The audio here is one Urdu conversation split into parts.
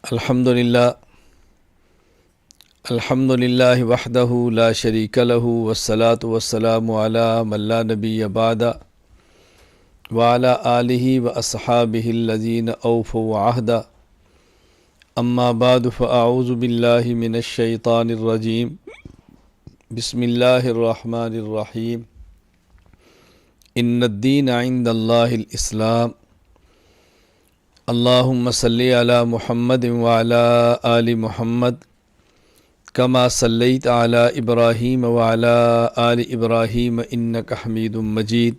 الحمدللہ وحدہ لا شریک لہ والصلاة والسلام علی من لا نبی بعد وعلی آلہ واصحابہ الذین اوفوا عہدہ اما بعد فاعوذ باللہ من الشیطان الرجیم بسم اللہ الرحمن الرحیم ان الدین عند اللہ الاسلام اللہم صلی علی محمد وعلی آل محمد کما صلیت علی ابراہیم وعلی آل ابراہیم انک حمید مجید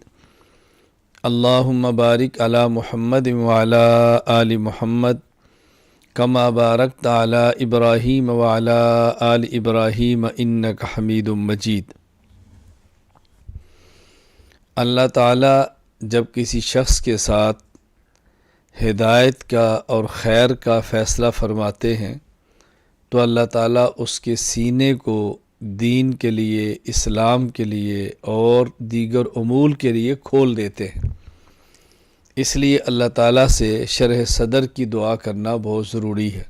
اللہم بارک علی محمد وعلی آل محمد کما بارکت علی ابراہیم وعلی آل ابراہیم انک حمید مجید۔ اللہ تعالیٰ جب کسی شخص کے ساتھ ہدایت کا اور خیر کا فیصلہ فرماتے ہیں تو اللہ تعالیٰ اس کے سینے کو دین کے لیے، اسلام کے لیے اور دیگر امور کے لیے کھول دیتے ہیں۔ اس لیے اللہ تعالیٰ سے شرح صدر کی دعا کرنا بہت ضروری ہے۔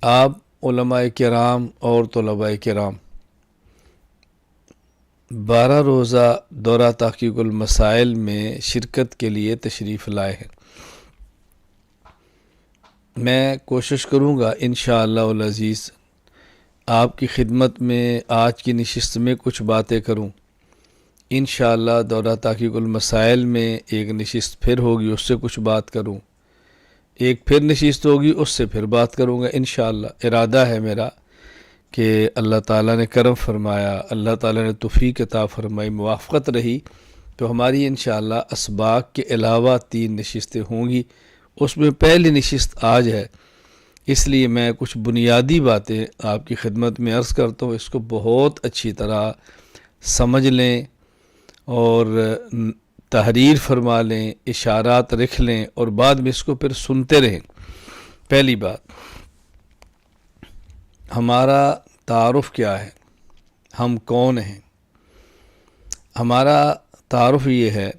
آپ علماء کرام اور طلباء کرام 12 روزہ دورہ تحقیق المسائل میں شرکت کے لیے تشریف لائے ہیں۔ میں کوشش کروں گا انشاءاللہ العزیز آپ کی خدمت میں آج کی نشست میں کچھ باتیں کروں۔ انشاءاللہ دورہ تحقیق المسائل میں ایک نشست پھر ہوگی، اس سے کچھ بات کروں، ایک پھر نشست ہوگی، اس سے پھر بات کروں گا انشاءاللہ۔ ارادہ ہے میرا کہ اللہ تعالیٰ نے کرم فرمایا، اللہ تعالیٰ نے توفیق عطا فرمائی، موافقت رہی تو ہماری انشاءاللہ اسباق کے علاوہ 3 نشستیں ہوں گی۔ اس میں پہلی نشست آج ہے، اس لیے میں کچھ بنیادی باتیں آپ کی خدمت میں عرض کرتا ہوں، اس کو بہت اچھی طرح سمجھ لیں اور تحریر فرما لیں، اشارات لکھ لیں اور بعد میں اس کو پھر سنتے رہیں۔ پہلی بات، ہمارا تعارف کیا ہے، ہم کون ہیں؟ ہمارا تعارف یہ ہے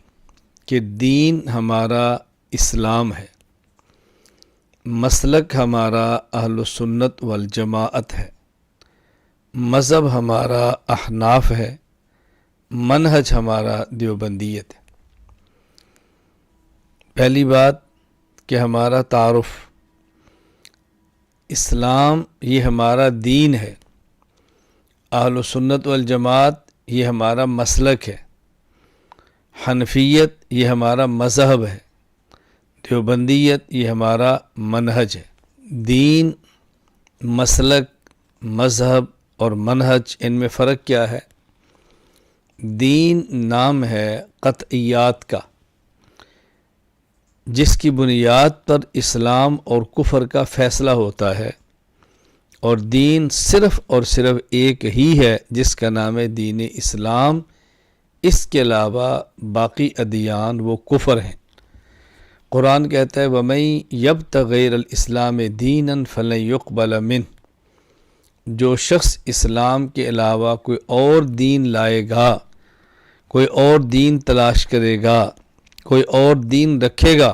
کہ دین ہمارا اسلام ہے، مسلک ہمارا اہل سنت والجماعت ہے، مذہب ہمارا احناف ہے، منہج ہمارا دیوبندیت ہے۔ پہلی بات کہ ہمارا تعارف، اسلام یہ ہمارا دین ہے، اہل سنت والجماعت یہ ہمارا مسلک ہے، حنفیت یہ ہمارا مذہب ہے، دیوبندیت یہ ہمارا منہج ہے۔ دین، مسلک، مذہب اور منہج، ان میں فرق کیا ہے؟ دین نام ہے قطعیات کا، جس کی بنیاد پر اسلام اور کفر کا فیصلہ ہوتا ہے، اور دین صرف اور صرف ایک ہی ہے جس کا نام ہے دین اسلام۔ اس کے علاوہ باقی ادیان وہ کفر ہیں۔ قرآن کہتا ہے وَمَن يَبْتَغِ غَيْرَ الْإِسْلَامِ دِينًا فَلَن يُقْبَلَ مِنْهُ، جو شخص اسلام کے علاوہ کوئی اور دین لائے گا، کوئی اور دین تلاش کرے گا، کوئی اور دین رکھے گا،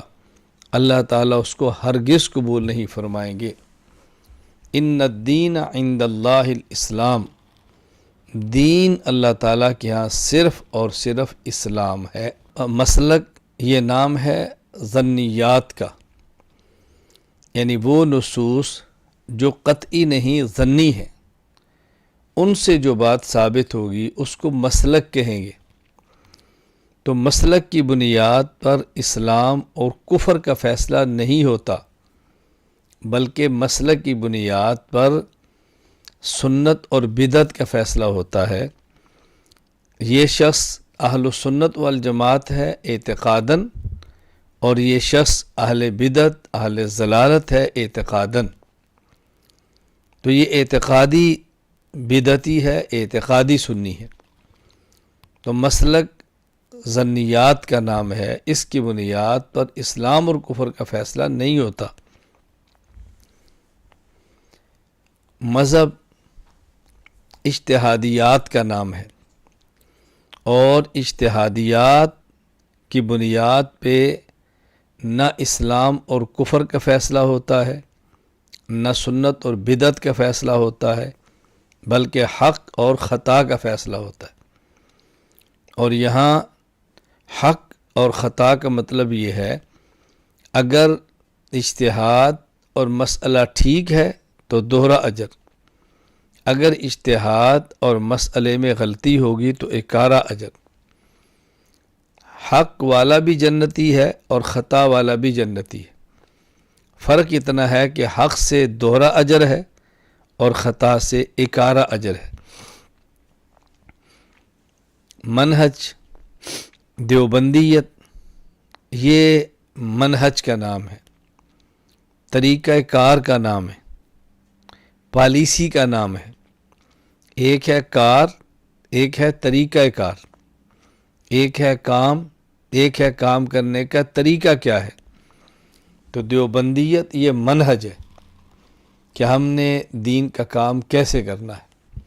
اللہ تعالیٰ اس کو ہرگز قبول نہیں فرمائیں گے۔ ان الدین عند اللہ الاسلام، دین اللہ تعالیٰ کے ہاں صرف اور صرف اسلام ہے۔ مسلک یہ نام ہے ظنیات کا، یعنی وہ نصوص جو قطعی نہیں ظنی ہیں، ان سے جو بات ثابت ہوگی اس کو مسلک کہیں گے۔ تو مسلک کی بنیاد پر اسلام اور کفر کا فیصلہ نہیں ہوتا، بلکہ مسلک کی بنیاد پر سنت اور بدعت کا فیصلہ ہوتا ہے۔ یہ شخص اہل سنت والجماعت ہے اعتقاداً، اور یہ شخص اہل بدعت، اہل ضلالت ہے اعتقاداً۔ تو یہ اعتقادی بدعتی ہے، اعتقادی سنی ہے۔ تو مسلک ظنیات کا نام ہے، اس کی بنیاد پر اسلام اور کفر کا فیصلہ نہیں ہوتا۔ مذہب اجتہادیات کا نام ہے، اور اجتہادیات کی بنیاد پہ نہ اسلام اور کفر کا فیصلہ ہوتا ہے، نہ سنت اور بدعت کا فیصلہ ہوتا ہے بلکہ حق اور خطا کا فیصلہ ہوتا ہے۔ اور یہاں حق اور خطا کا مطلب یہ ہے، اگر اجتہاد اور مسئلہ ٹھیک ہے تو دوہرا اجر، اگر اجتہاد اور مسئلے میں غلطی ہوگی تو اکارہ اجر۔ حق والا بھی جنتی ہے اور خطا والا بھی جنتی ہے، فرق اتنا ہے کہ حق سے دوہرا اجر ہے اور خطا سے اکارہ اجر ہے۔ منہج دیوبندیت یہ منہج کا نام ہے، طریقہ کار کا نام ہے، پالیسی کا نام ہے۔ ایک ہے کار، ایک ہے طریقہ کار، ایک ہے کام، ایک ہے کام کرنے کا طریقہ کیا ہے۔ تو دیوبندیت یہ منہج ہے کہ ہم نے دین کا کام کیسے کرنا ہے۔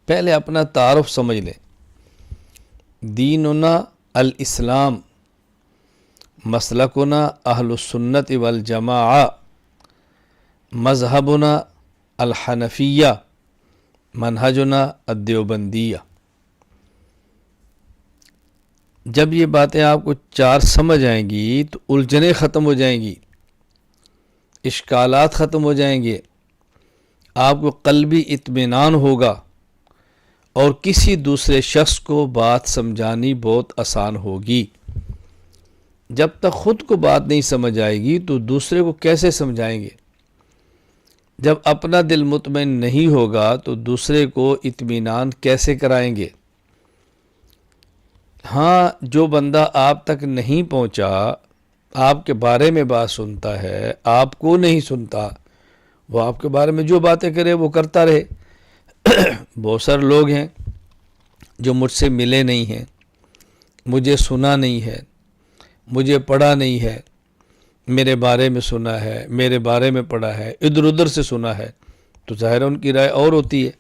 پہلے اپنا تعارف سمجھ لیں۔ دیننا الاسلام، مسلکنا اہل السنت والجماعہ، مذہبنا الحنفیہ، منہجنا الدیوبندیہ۔ جب یہ باتیں آپ کو چار سمجھ آئیں گی تو الجھنیں ختم ہو جائیں گی، اشکالات ختم ہو جائیں گے، آپ کو قلبی اطمینان ہوگا اور کسی دوسرے شخص کو بات سمجھانی بہت آسان ہوگی۔ جب تک خود کو بات نہیں سمجھ آئے گی تو دوسرے کو کیسے سمجھائیں گے؟ جب اپنا دل مطمئن نہیں ہوگا تو دوسرے کو اطمینان کیسے کرائیں گے؟ ہاں، جو بندہ آپ تک نہیں پہنچا، آپ کے بارے میں بات سنتا ہے، آپ کو نہیں سنتا، وہ آپ کے بارے میں جو باتیں کرے وہ کرتا رہے۔ بہت سارے لوگ ہیں جو مجھ سے ملے نہیں ہیں، مجھے سنا نہیں ہے، مجھے پڑھا نہیں ہے، میرے بارے میں سنا ہے، میرے بارے میں پڑھا ہے، ادھر ادھر سے سنا ہے، تو ظاہر ان کی رائے اور ہوتی ہے۔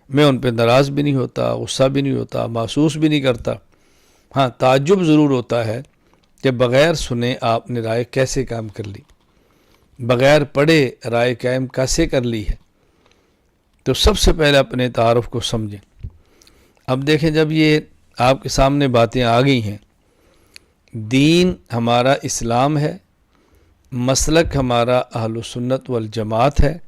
میں ان پہ ناراض بھی نہیں ہوتا، غصہ بھی نہیں ہوتا، محسوس بھی نہیں کرتا۔ ہاں، تعجب ضرور ہوتا ہے کہ بغیر سنے آپ نے رائے کیسے قائم کر لی، بغیر پڑھے رائے قائم کیسے کر لی ہے۔ تو سب سے پہلے اپنے تعارف کو سمجھیں۔ اب دیکھیں، جب یہ آپ کے سامنے باتیں آ گئی ہیں، دین ہمارا اسلام ہے، مسلک ہمارا اہل سنت والجماعت ہے،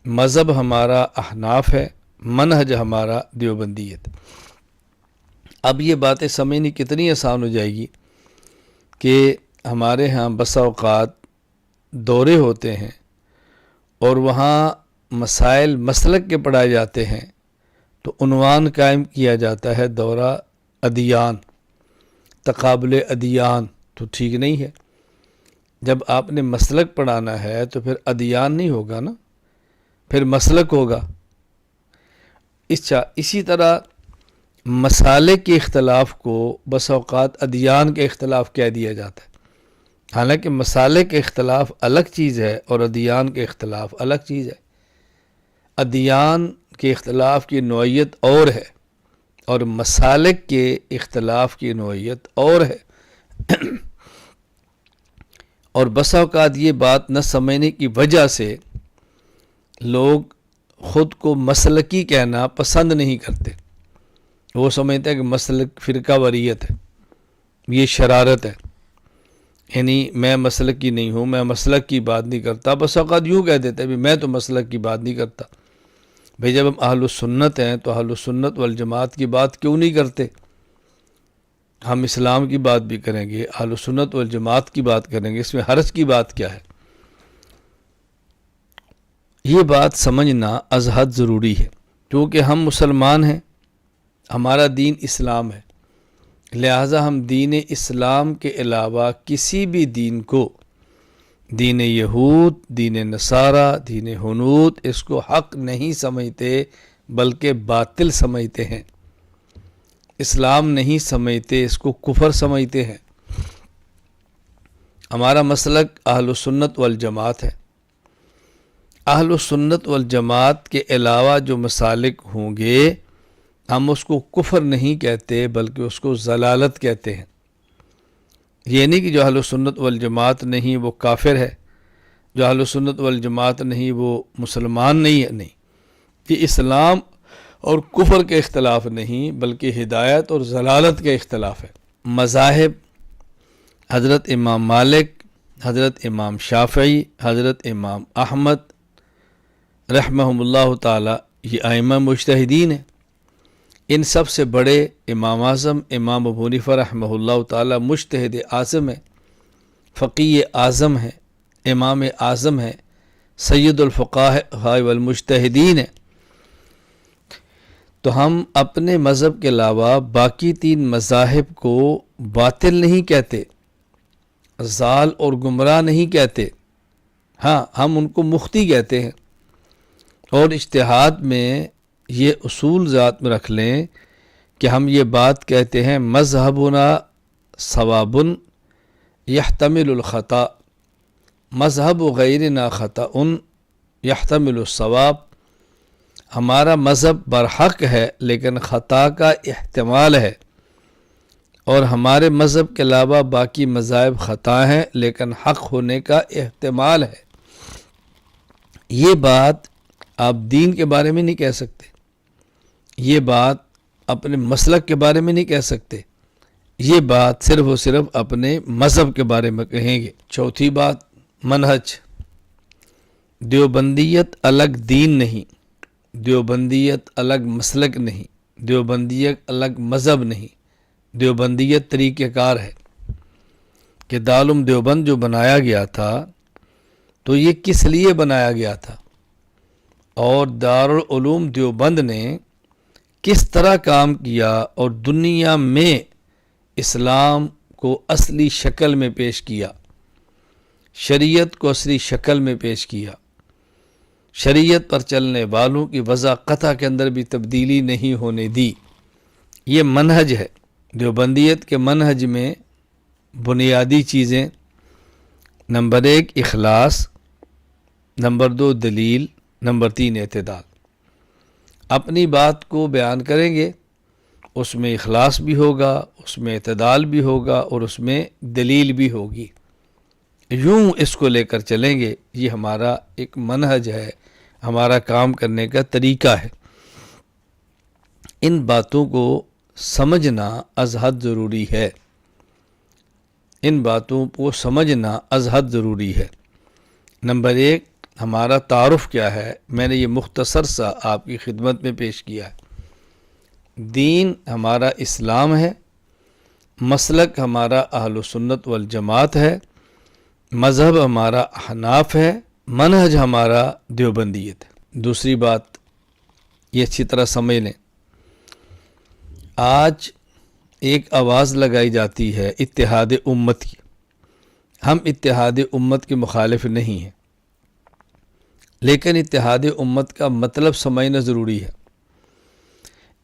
مذہب ہمارا احناف ہے، منہج ہمارا دیوبندیت۔ اب یہ باتیں سمجھنی کتنی آسان ہو جائے گی کہ ہمارے ہاں بسا اوقات دورے ہوتے ہیں اور وہاں مسائل مسلک کے پڑھائے جاتے ہیں، تو عنوان قائم کیا جاتا ہے دورہ ادیان، تقابل ادیان۔ تو ٹھیک نہیں ہے۔ جب آپ نے مسلک پڑھانا ہے تو پھر ادیان نہیں ہوگا نا، پھر مسلک ہوگا۔ اسی طرح مسالک کے اختلاف کو بس اوقات ادیان کے اختلاف کہہ دیا جاتا ہے، حالانکہ مسالک کے اختلاف الگ چیز ہے اور ادیان کے اختلاف الگ چیز ہے۔ ادیان کے اختلاف کی نوعیت اور ہے اور مسالک کے اختلاف کی نوعیت اور ہے۔ اور بسا اوقات یہ بات نہ سمجھنے کی وجہ سے لوگ خود کو مسلکی کہنا پسند نہیں کرتے۔ وہ سمجھتے ہیں کہ مسلک فرقہ واریت ہے، یہ شرارت ہے، یعنی میں مسلک کی نہیں ہوں، میں مسلک کی بات نہیں کرتا۔ بس اوقات یوں کہہ دیتے ہیں میں تو مسلک کی بات نہیں کرتا۔ بھئی جب ہم اہل السنت ہیں تو اہل السنت والجماعت کی بات کیوں نہیں کرتے؟ ہم اسلام کی بات بھی کریں گے، اہل السنت والجماعت کی بات کریں گے، اس میں حرج کی بات کیا ہے؟ یہ بات سمجھنا از حد ضروری ہے، کیونکہ ہم مسلمان ہیں، ہمارا دین اسلام ہے، لہٰذا ہم دین اسلام کے علاوہ کسی بھی دین کو، دین یہود، دین نصارہ، دین ہنود، اس کو حق نہیں سمجھتے بلکہ باطل سمجھتے ہیں۔ اسلام نہیں سمجھتے، اس کو کفر سمجھتے ہیں۔ ہمارا مسلک اہل السنت والجماعت ہے۔ اہل السنت والجماعت کے علاوہ جو مسالک ہوں گے ہم اس کو کفر نہیں کہتے بلکہ اس کو ضلالت کہتے ہیں۔ یہ نہیں کہ جو اہل السنت والجماعت نہیں وہ کافر ہے، جو اہل سنت والجماعت نہیں وہ مسلمان نہیں ہے، نہیں، یہ اسلام اور کفر کے اختلاف نہیں بلکہ ہدایت اور ضلالت کے اختلاف ہے۔ مذاہب حضرت امام مالک، حضرت امام شافعی، حضرت امام احمد رحمہم اللہ تعالی، یہ ائمہ مجتہدین ہیں۔ ان سب سے بڑے امام اعظم امام ابو حنیفہ رحمہ اللہ تعالی مجتہد اعظم ہیں، فقیہ اعظم ہیں، امام اعظم ہیں، سید الفقہاء والمجتہدین ہیں۔ تو ہم اپنے مذہب کے علاوہ باقی 3 مذاہب کو باطل نہیں کہتے، ضال اور گمراہ نہیں کہتے، ہاں ہم ان کو مختی کہتے ہیں۔ اور اجتہاد میں یہ اصول ذات میں رکھ لیں کہ ہم یہ بات کہتے ہیں مذہبنا صواب یحتمل الخطا، مذہب غیرنا خطا یحتمل الصواب، ہمارا مذہب برحق ہے لیکن خطا کا احتمال ہے، اور ہمارے مذہب کے علاوہ باقی مذاہب خطا ہیں لیکن حق ہونے کا احتمال ہے۔ یہ بات آپ دین کے بارے میں نہیں کہہ سکتے، یہ بات اپنے مسلک کے بارے میں نہیں کہہ سکتے، یہ بات صرف اور صرف اپنے مذہب کے بارے میں کہیں گے۔ چوتھی بات، منہج۔ دیوبندیت الگ دین نہیں، دیوبندیت الگ مسلک نہیں، دیوبندیت الگ مذہب نہیں، دیوبندیت طریقہ کار ہے۔ کہ دارالعلوم دیوبند جو بنایا گیا تھا تو یہ کس لیے بنایا گیا تھا، اور دارالعلوم دیوبند نے کس طرح کام کیا اور دنیا میں اسلام کو اصلی شکل میں پیش کیا، شریعت کو اصلی شکل میں پیش کیا، شریعت پر چلنے والوں کی وضع قطع کے اندر بھی تبدیلی نہیں ہونے دی۔ یہ منہج ہے۔ دیوبندیت کے منہج میں بنیادی چیزیں، نمبر 1 اخلاص، نمبر 2 دلیل، نمبر 3 اعتدال۔ اپنی بات کو بیان کریں گے، اس میں اخلاص بھی ہوگا، اس میں اعتدال بھی ہوگا، اور اس میں دلیل بھی ہوگی۔ یوں اس کو لے کر چلیں گے، یہ ہمارا ایک منہج ہے، ہمارا کام کرنے کا طریقہ ہے۔ ان باتوں کو سمجھنا از حد ضروری ہے، ان باتوں کو سمجھنا از حد ضروری ہے۔ نمبر 1 ہمارا تعارف کیا ہے، میں نے یہ مختصر سا آپ کی خدمت میں پیش کیا ہے۔ دین ہمارا اسلام ہے، مسلک ہمارا اہل سنت والجماعت ہے، مذہب ہمارا احناف ہے، منہج ہمارا دیوبندیت ہے۔ دوسری بات یہ اچھی طرح سمجھ لیں، آج ایک آواز لگائی جاتی ہے اتحاد امت کی۔ ہم اتحاد امت کے مخالف نہیں ہیں، لیکن اتحاد امت کا مطلب سمجھنا ضروری ہے۔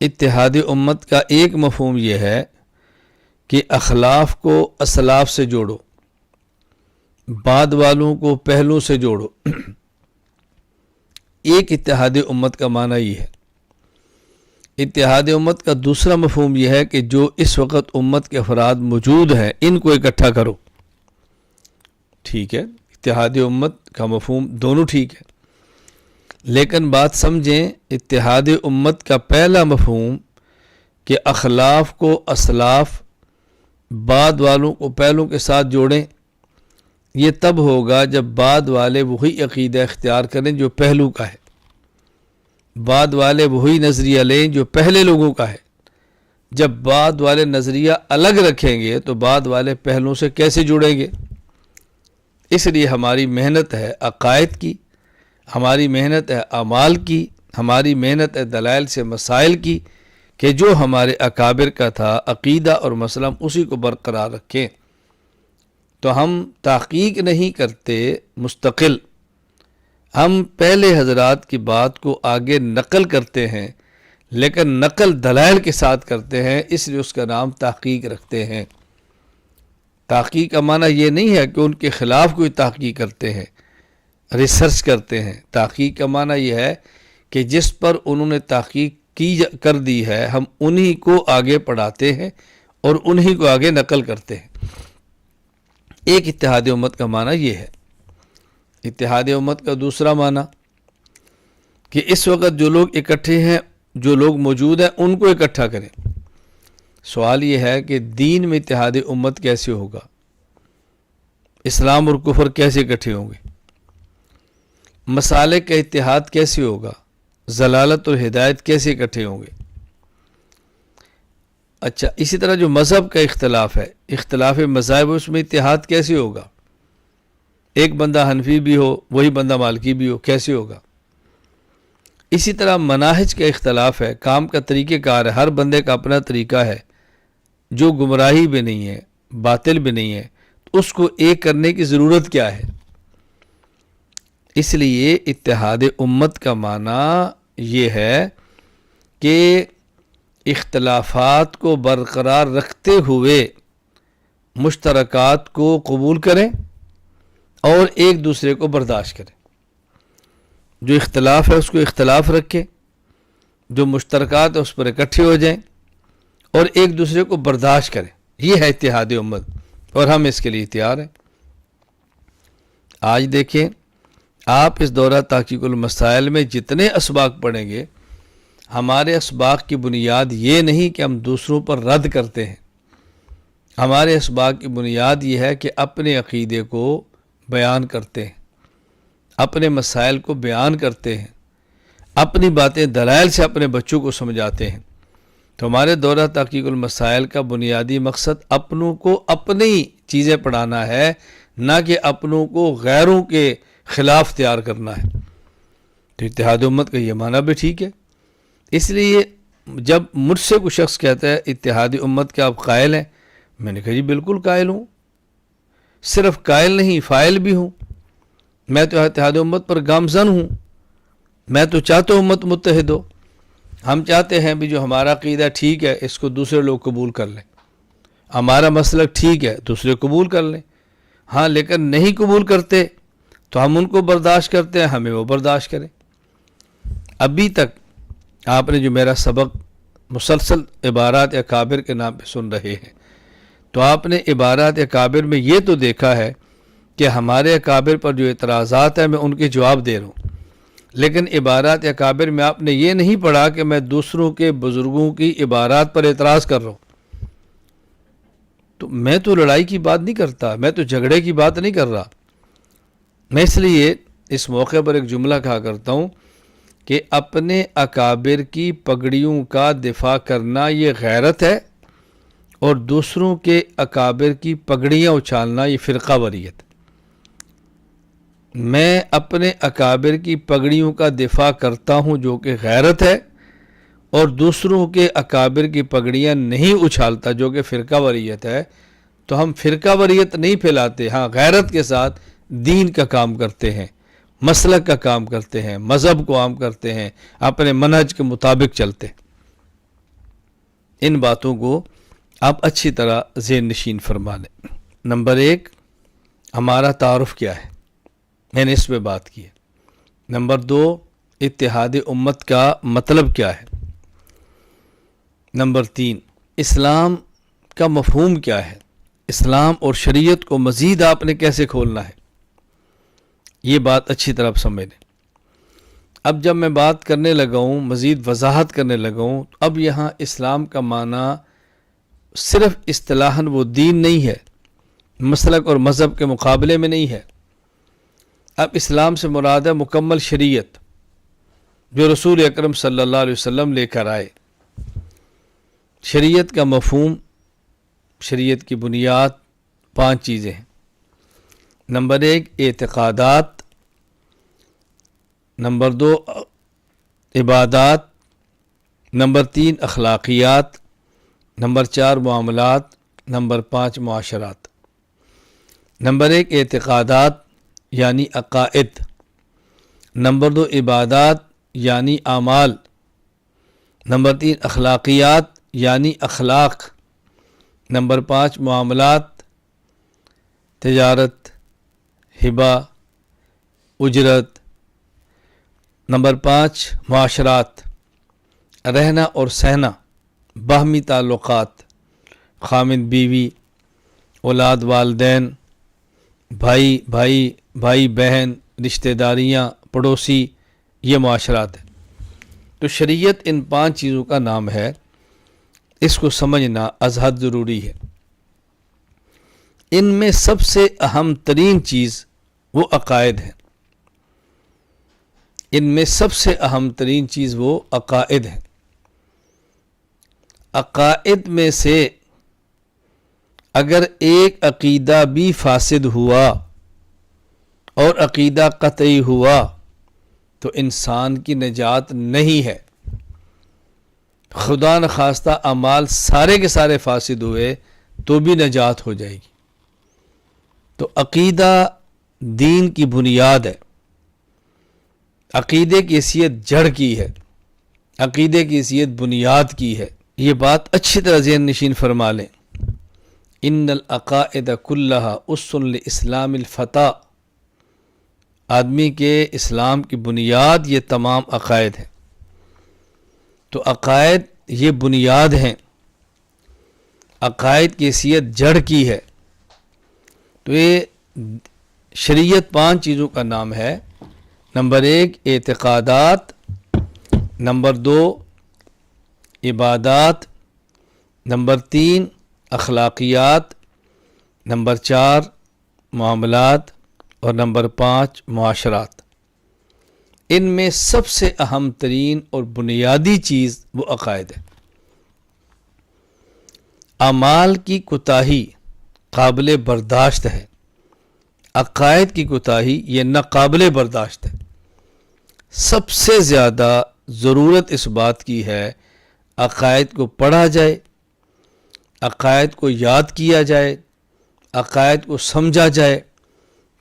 اتحاد امت کا ایک مفہوم یہ ہے کہ اخلاف کو اسلاف سے جوڑو، بعد والوں کو پہلوں سے جوڑو۔ ایک اتحاد امت کا معنی یہ ہے۔ اتحاد امت کا دوسرا مفہوم یہ ہے کہ جو اس وقت امت کے افراد موجود ہیں ان کو اکٹھا کرو۔ ٹھیک ہے، اتحاد امت کا مفہوم دونوں ٹھیک ہے، لیکن بات سمجھیں، اتحاد امت کا پہلا مفہوم کہ اخلاف کو اسلاف، بعد والوں کو پہلوں کے ساتھ جوڑیں، یہ تب ہوگا جب بعد والے وہی عقیدہ اختیار کریں جو پہلو کا ہے، بعد والے وہی نظریہ لیں جو پہلے لوگوں کا ہے۔ جب بعد والے نظریہ الگ رکھیں گے تو بعد والے پہلوں سے کیسے جڑیں گے؟ اس لیے ہماری محنت ہے عقائد کی، ہماری محنت ہے اعمال کی، ہماری محنت ہے دلائل سے مسائل کی، کہ جو ہمارے اکابر کا تھا عقیدہ اور مسلم اسی کو برقرار رکھیں۔ تو ہم تحقیق نہیں کرتے مستقل، ہم پہلے حضرات کی بات کو آگے نقل کرتے ہیں، لیکن نقل دلائل کے ساتھ کرتے ہیں، اس لیے اس کا نام تحقیق رکھتے ہیں۔ تحقیق کا معنی یہ نہیں ہے کہ ان کے خلاف کوئی تحقیق کرتے ہیں، ریسرچ کرتے ہیں۔ تحقیق کا معنی یہ ہے کہ جس پر انہوں نے تحقیق کر دی ہے ہم انہی کو آگے پڑھاتے ہیں اور انہی کو آگے نقل کرتے ہیں۔ ایک اتحاد امت کا معنی یہ ہے۔ اتحاد امت کا دوسرا معنی کہ اس وقت جو لوگ اکٹھے ہیں، جو لوگ موجود ہیں، ان کو اکٹھا کریں۔ سوال یہ ہے کہ دین میں اتحاد امت کیسے ہوگا؟ اسلام اور کفر کیسے اکٹھے ہوں گے؟ مسالک کا اتحاد کیسے ہوگا؟ ضلالت اور ہدایت کیسے اکٹھے ہوں گے؟ اچھا، اسی طرح جو مذہب کا اختلاف ہے، اختلاف مذاہب، اس میں اتحاد کیسے ہوگا؟ ایک بندہ حنفی بھی ہو، وہی بندہ مالکی بھی ہو، کیسے ہوگا؟ اسی طرح مناہج کا اختلاف ہے، کام کا طریقہ کار ہے، ہر بندے کا اپنا طریقہ ہے، جو گمراہی بھی نہیں ہے، باطل بھی نہیں ہے، تو اس کو ایک کرنے کی ضرورت کیا ہے؟ اس لیے اتحاد امت کا معنی یہ ہے کہ اختلافات کو برقرار رکھتے ہوئے مشترکات کو قبول کریں اور ایک دوسرے کو برداشت کریں۔ جو اختلاف ہے اس کو اختلاف رکھیں، جو مشترکات ہے اس پر اکٹھے ہو جائیں اور ایک دوسرے کو برداشت کریں۔ یہ ہے اتحاد امت، اور ہم اس کے لیے تیار ہیں۔ آج دیکھیں، آپ اس دورہ تحقیق المسائل میں جتنے اسباق پڑھیں گے، ہمارے اسباق کی بنیاد یہ نہیں کہ ہم دوسروں پر رد کرتے ہیں، ہمارے اسباق کی بنیاد یہ ہے کہ اپنے عقیدے کو بیان کرتے ہیں، اپنے مسائل کو بیان کرتے ہیں، اپنی باتیں دلائل سے اپنے بچوں کو سمجھاتے ہیں۔ تو ہمارے دورہ تحقیق المسائل کا بنیادی مقصد اپنوں کو اپنی چیزیں پڑھانا ہے، نہ کہ اپنوں کو غیروں کے خلاف تیار کرنا ہے۔ تو اتحاد امت کا یہ معنی بھی ٹھیک ہے۔ اس لیے جب مجھ سے کوئی شخص کہتا ہے اتحاد امت کے آپ قائل ہیں، میں نے کہا جی بالکل قائل ہوں، صرف قائل نہیں فاعل بھی ہوں۔ میں تو اتحاد امت پر گامزن ہوں، میں تو چاہتا ہوں امت متحد ہو۔ ہم چاہتے ہیں بھی جو ہمارا عقیدہ ٹھیک ہے اس کو دوسرے لوگ قبول کر لیں، ہمارا مسلک ٹھیک ہے دوسرے قبول کر لیں۔ ہاں، لیکن نہیں قبول کرتے تو ہم ان کو برداشت کرتے ہیں، ہمیں وہ برداشت کریں۔ ابھی تک آپ نے جو میرا سبق مسلسل عبارات اکابر کے نام پہ سن رہے ہیں، تو آپ نے عبارات اکابر میں یہ تو دیکھا ہے کہ ہمارے اکابر پر جو اعتراضات ہیں میں ان کے جواب دے رہا ہوں، لیکن عبارات اکابر میں آپ نے یہ نہیں پڑھا کہ میں دوسروں کے بزرگوں کی عبارات پر اعتراض کر رہا ہوں۔ تو میں تو لڑائی کی بات نہیں کرتا، میں تو جھگڑے کی بات نہیں کر رہا۔ میں اس لیے اس موقع پر ایک جملہ کہا کرتا ہوں کہ اپنے اکابر کی پگڑیوں کا دفاع کرنا یہ غیرت ہے، اور دوسروں کے اکابر کی پگڑیاں اچھالنا یہ فرقہ واریت۔ میں اپنے اکابر کی پگڑیوں کا دفاع کرتا ہوں جو کہ غیرت ہے، اور دوسروں کے اکابر کی پگڑیاں نہیں اچھالتا جو کہ فرقہ واریت ہے۔ تو ہم فرقہ واریت نہیں پھیلاتے، ہاں غیرت کے ساتھ دین کا کام کرتے ہیں، مسلک کا کام کرتے ہیں، مذہب کو عام کرتے ہیں، اپنے منہج کے مطابق چلتے ہیں۔ ان باتوں کو آپ اچھی طرح ذہن نشین فرما لیں۔ نمبر 1، ہمارا تعارف کیا ہے، میں نے اس پہ بات کی ہے۔ نمبر 2، اتحاد امت کا مطلب کیا ہے۔ نمبر 3، اسلام کا مفہوم کیا ہے، اسلام اور شریعت کو مزید آپ نے کیسے کھولنا ہے، یہ بات اچھی طرح سمجھ لیں۔ اب جب میں بات کرنے لگا ہوں، مزید وضاحت کرنے لگا ہوں، اب یہاں اسلام کا معنی صرف اصطلاحاً وہ دین نہیں ہے، مسلک اور مذہب کے مقابلے میں نہیں ہے۔ اب اسلام سے مراد ہے مکمل شریعت جو رسول اکرم صلی اللہ علیہ وسلم لے کر آئے۔ شریعت کا مفہوم، شریعت کی بنیاد 5 چیزیں ہیں۔ نمبر 1، اعتقادات۔ نمبر 2، عبادات۔ نمبر 3، اخلاقیات۔ نمبر 4، معاملات۔ نمبر 5، معاشرات۔ نمبر 1، اعتقادات یعنی عقائد۔ نمبر 2، عبادات یعنی اعمال۔ نمبر 3، اخلاقیات یعنی اخلاق۔ نمبر 5، معاملات، تجارت، ہبہ، اجرت۔ نمبر 5، معاشرات، رہنا اور سہنا، باہمی تعلقات، خامند بیوی، اولاد والدین، بھائی بھائی، بھائی بہن، رشتہ داریاں، پڑوسی، یہ معاشرات ہے۔ تو شریعت ان 5 چیزوں کا نام ہے، اس کو سمجھنا از حد ضروری ہے۔ ان میں سب سے اہم ترین چیز وہ عقائد ہے، ان میں سب سے اہم ترین چیز وہ عقائد ہے۔ عقائد میں سے اگر ایک عقیدہ بھی فاسد ہوا اور عقیدہ قطعی ہوا تو انسان کی نجات نہیں ہے۔ خدا نخواستہ اعمال سارے کے سارے فاسد ہوئے تو بھی نجات ہو جائے گی۔ تو عقیدہ دین کی بنیاد ہے، عقیدے کی حیثیت جڑ کی ہے، عقیدے کی حیثیت بنیاد کی ہے۔ یہ بات اچھی طرح ذہن نشین فرما لیں۔ ان العقائد کلھا اسس لاسلام الفتح، آدمی کے اسلام کی بنیاد یہ تمام عقائد ہیں۔ تو عقائد یہ بنیاد ہیں، عقائد کی حیثیت جڑ کی ہے۔ تو یہ شریعت 5 چیزوں کا نام ہے۔ نمبر 1 اعتقادات، نمبر 2 عبادات، نمبر 3 اخلاقیات، نمبر 4 معاملات، اور نمبر 5 معاشرات۔ ان میں سب سے اہم ترین اور بنیادی چیز وہ عقائد ہے۔ اعمال کی کوتاہی قابل برداشت ہے، عقائد کی کوتاہی یہ ناقابل برداشت ہے۔ سب سے زیادہ ضرورت اس بات کی ہے عقائد کو پڑھا جائے، عقائد کو یاد کیا جائے، عقائد کو سمجھا جائے،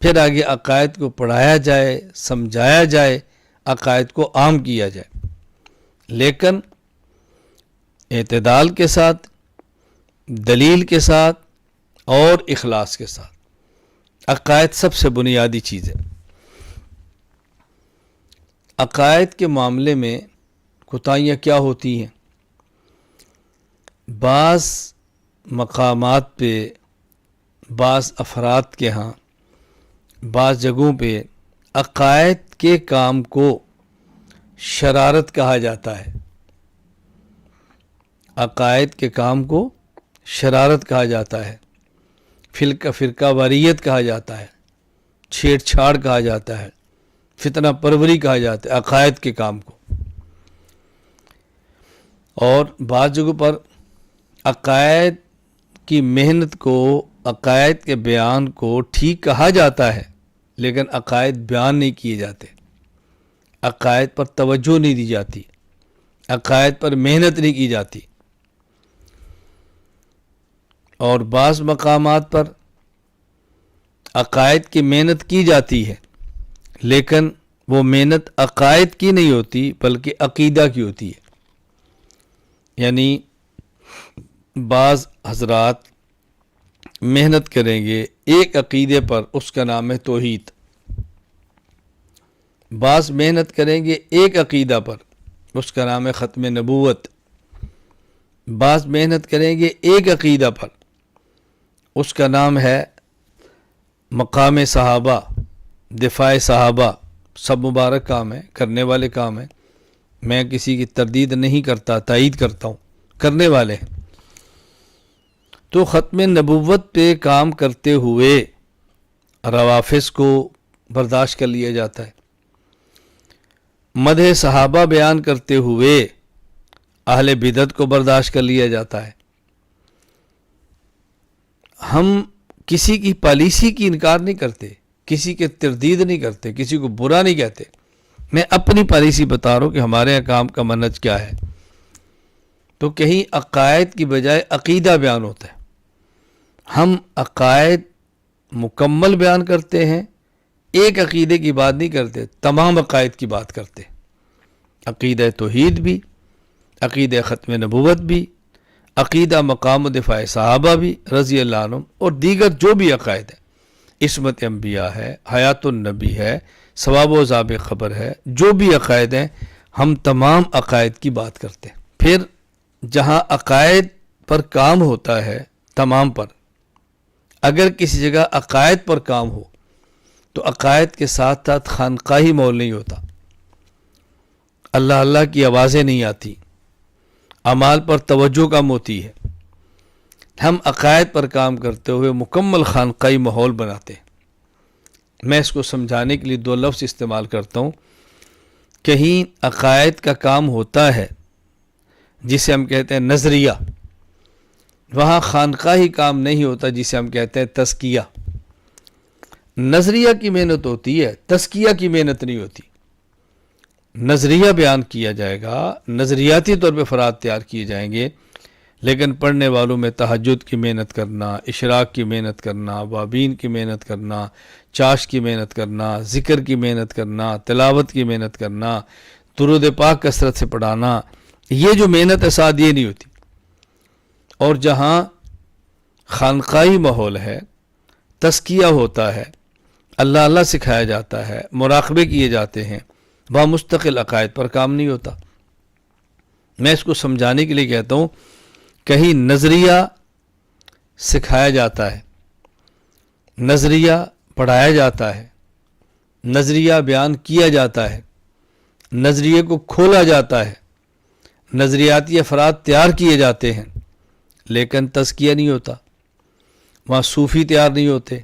پھر آگے عقائد کو پڑھایا جائے، سمجھایا جائے، عقائد کو عام کیا جائے، لیکن اعتدال کے ساتھ، دلیل کے ساتھ اور اخلاص کے ساتھ۔ عقائد سب سے بنیادی چیز ہے۔ عقائد کے معاملے میں کوتاہیاں کیا ہوتی ہیں؟ بعض مقامات پہ، بعض افراد کے ہاں، بعض جگہوں پہ عقائد کے کام کو شرارت کہا جاتا ہے، عقائد کے کام کو شرارت کہا جاتا ہے، فرقہ واریت کہا جاتا ہے، چھیڑ چھاڑ کہا جاتا ہے، فتنہ پروری کہا جاتا ہے عقائد کے کام کو۔ اور بعض جگہوں پر عقائد کی محنت کو، عقائد کے بیان کو ٹھیک کہا جاتا ہے، لیکن عقائد بیان نہیں کیے جاتے، عقائد پر توجہ نہیں دی جاتی، عقائد پر محنت نہیں کی جاتی۔ اور بعض مقامات پر عقائد کی محنت کی جاتی ہے، لیکن وہ محنت عقائد کی نہیں ہوتی بلکہ عقیدہ کی ہوتی ہے۔ یعنی بعض حضرات محنت کریں گے ایک عقیدے پر، اس کا نام ہے توحید۔ بعض محنت کریں گے ایک عقیدہ پر، اس کا نام ہے ختم نبوت۔ بعض محنت کریں گے ایک عقیدہ پر، اس کا نام ہے مقام صحابہ، دفاع صحابہ۔ سب مبارک کام ہے، کرنے والے کام ہیں، میں کسی کی تردید نہیں کرتا، تائید کرتا ہوں، کرنے والے ہیں۔ تو ختم نبوت پہ کام کرتے ہوئے روافض کو برداشت کر لیا جاتا ہے، مدح صحابہ بیان کرتے ہوئے اہل بدعت کو برداشت کر لیا جاتا ہے۔ ہم کسی کی پالیسی کی انکار نہیں کرتے، کسی کے تردید نہیں کرتے، کسی کو برا نہیں کہتے۔ میں اپنی پالیسی بتا رہا ہوں کہ ہمارے یہاں کام کا منہج کیا ہے۔ تو کہیں عقائد کی بجائے عقیدہ بیان ہوتا ہے، ہم عقائد مکمل بیان کرتے ہیں، ایک عقیدے کی بات نہیں کرتے، تمام عقائد کی بات کرتے ہیں۔ عقیدہ توحید بھی، عقیدہ ختم نبوت بھی، عقیدہ مقام و دفاع صحابہ بھی رضی اللہ عنہم، اور دیگر جو بھی عقائد ہیں، عصمت انبیاء ہے، حیات النبی ہے، ثواب و عذاب خبر ہے، جو بھی عقائد ہیں ہم تمام عقائد کی بات کرتے ہیں۔ پھر جہاں عقائد پر کام ہوتا ہے تمام پر، اگر کسی جگہ عقائد پر کام ہو تو عقائد کے ساتھ ساتھ خانقاہی ماحول نہیں ہوتا، اللہ اللہ کی آوازیں نہیں آتی، اعمال پر توجہ کم ہوتی ہے۔ ہم عقائد پر کام کرتے ہوئے مکمل خانقاہی ماحول بناتے ہیں۔ میں اس کو سمجھانے کے لیے دو لفظ استعمال کرتا ہوں۔ کہیں عقائد کا کام ہوتا ہے جسے ہم کہتے ہیں نظریہ، وہاں خانقاہی کام نہیں ہوتا جسے ہم کہتے ہیں تزکیہ۔ نظریہ کی محنت ہوتی ہے، تزکیہ کی محنت نہیں ہوتی۔ نظریہ بیان کیا جائے گا، نظریاتی طور پہ افراد تیار کیے جائیں گے، لیکن پڑھنے والوں میں تہجد کی محنت کرنا، اشراق کی محنت کرنا، وابین کی محنت کرنا، چاش کی محنت کرنا، ذکر کی محنت کرنا، تلاوت کی محنت کرنا، درود پاک کثرت سے پڑھانا، یہ جو محنت ہے ساتھ یہ نہیں ہوتی۔ اور جہاں خانقاہی ماحول ہے، تزکیہ ہوتا ہے، اللہ اللہ سکھایا جاتا ہے، مراقبے کیے جاتے ہیں، وہاں مستقل عقائد پر کام نہیں ہوتا۔ میں اس کو سمجھانے کے لیے کہتا ہوں، کہیں نظریہ سکھایا جاتا ہے، نظریہ پڑھایا جاتا ہے، نظریہ بیان کیا جاتا ہے، نظریے کو کھولا جاتا ہے، نظریاتی افراد تیار کیے جاتے ہیں، لیکن تزکیہ نہیں ہوتا، وہاں صوفی تیار نہیں ہوتے،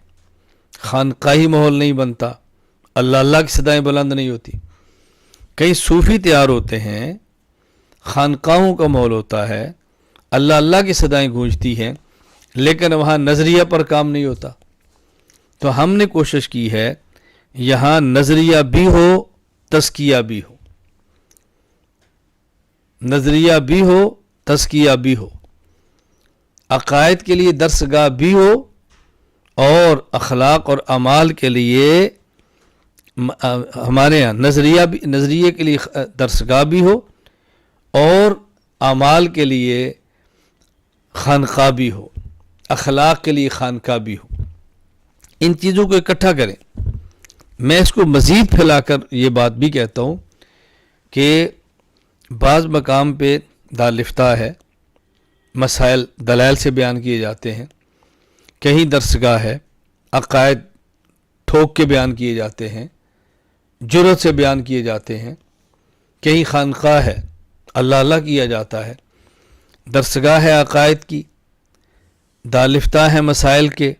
خانقاہی ماحول نہیں بنتا، اللہ اللہ کی صدائیں بلند نہیں ہوتی۔ کئی صوفی تیار ہوتے ہیں، خانقاہوں کا ماحول ہوتا ہے، اللہ اللہ کی صدائیں گونجتی ہیں، لیکن وہاں نظریہ پر کام نہیں ہوتا۔ تو ہم نے کوشش کی ہے یہاں نظریہ بھی ہو، تزکیہ بھی ہو، نظریہ بھی ہو، تزکیہ بھی ہو، عقائد کے لیے درسگاہ بھی ہو، اور اخلاق اور اعمال کے لیے ہمارے ہاں نظریے کے لیے درسگاہ بھی ہو، اور اعمال کے لیے خانقاہ بھی ہو، اخلاق کے لیے خانقاہ بھی ہو۔ ان چیزوں کو اکٹھا کریں۔ میں اس کو مزید پھیلا کر یہ بات بھی کہتا ہوں کہ بعض مقام پہ دارالفتاء ہے، مسائل دلائل سے بیان کیے جاتے ہیں، کہیں درسگاہ ہے، عقائد ٹھوک کے بیان کیے جاتے ہیں، جرأت سے بیان کیے جاتے ہیں، کہیں خانقاہ ہے، اللہ اللہ کیا جاتا ہے، درسگاہ ہے عقائد کی، دارالفتاء ہیں مسائل کے،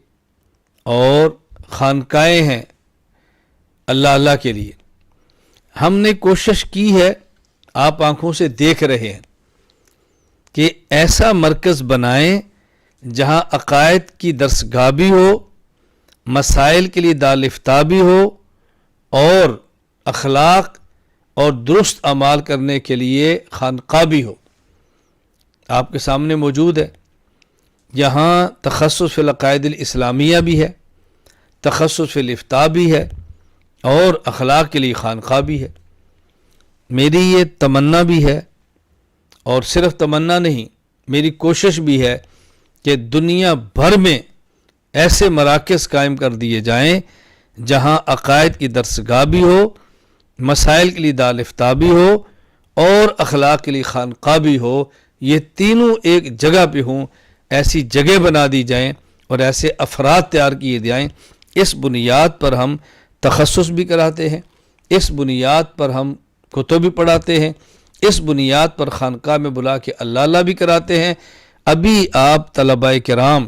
اور خانقاہیں ہیں اللہ اللہ کے لیے۔ ہم نے کوشش کی ہے، آپ آنکھوں سے دیکھ رہے ہیں، کہ ایسا مرکز بنائیں جہاں عقائد کی درسگاہ بھی ہو، مسائل کے لیے دارالفتاء بھی ہو، اور اخلاق اور درست اعمال کرنے کے لیے خانقاہ بھی ہو۔ آپ کے سامنے موجود ہے، یہاں تخصص فی العقائد الاسلامیہ بھی ہے، تخصص فی الافتاء بھی ہے، اور اخلاق کے لیے خانقاہ بھی ہے۔ میری یہ تمنا بھی ہے، اور صرف تمنا نہیں، میری کوشش بھی ہے کہ دنیا بھر میں ایسے مراکز قائم کر دیے جائیں جہاں عقائد کی درسگاہ بھی ہو، مسائل کے لیے دارالفتاء بھی ہو، اور اخلاق کے لیے خانقاہ بھی ہو۔ یہ تینوں ایک جگہ پہ ہوں، ایسی جگہ بنا دی جائیں اور ایسے افراد تیار کیے جائیں۔ اس بنیاد پر ہم تخصص بھی کراتے ہیں، اس بنیاد پر ہم کتب بھی پڑھاتے ہیں، اس بنیاد پر خانقاہ میں بلا کے اللہ اللہ بھی کراتے ہیں۔ ابھی آپ طلباء کرام،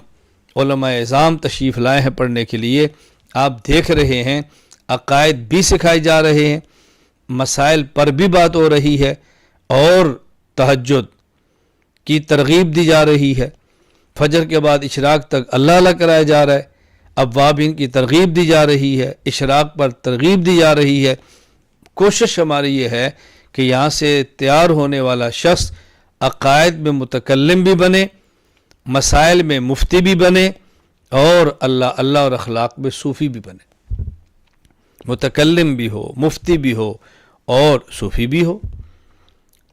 علماء اعظام تشریف لائے ہیں پڑھنے کے لیے، آپ دیکھ رہے ہیں عقائد بھی سکھائے جا رہے ہیں، مسائل پر بھی بات ہو رہی ہے، اور تہجد کی ترغیب دی جا رہی ہے، فجر کے بعد اشراق تک اللہ اللہ کرایا جا رہا ہے، اوابین کی ترغیب دی جا رہی ہے، اشراق پر ترغیب دی جا رہی ہے۔ کوشش ہماری یہ ہے کہ یہاں سے تیار ہونے والا شخص عقائد میں متکلم بھی بنے، مسائل میں مفتی بھی بنے، اور اللہ اللہ اور اخلاق میں صوفی بھی بنے، متکلم بھی ہو، مفتی بھی ہو، اور صوفی بھی ہو،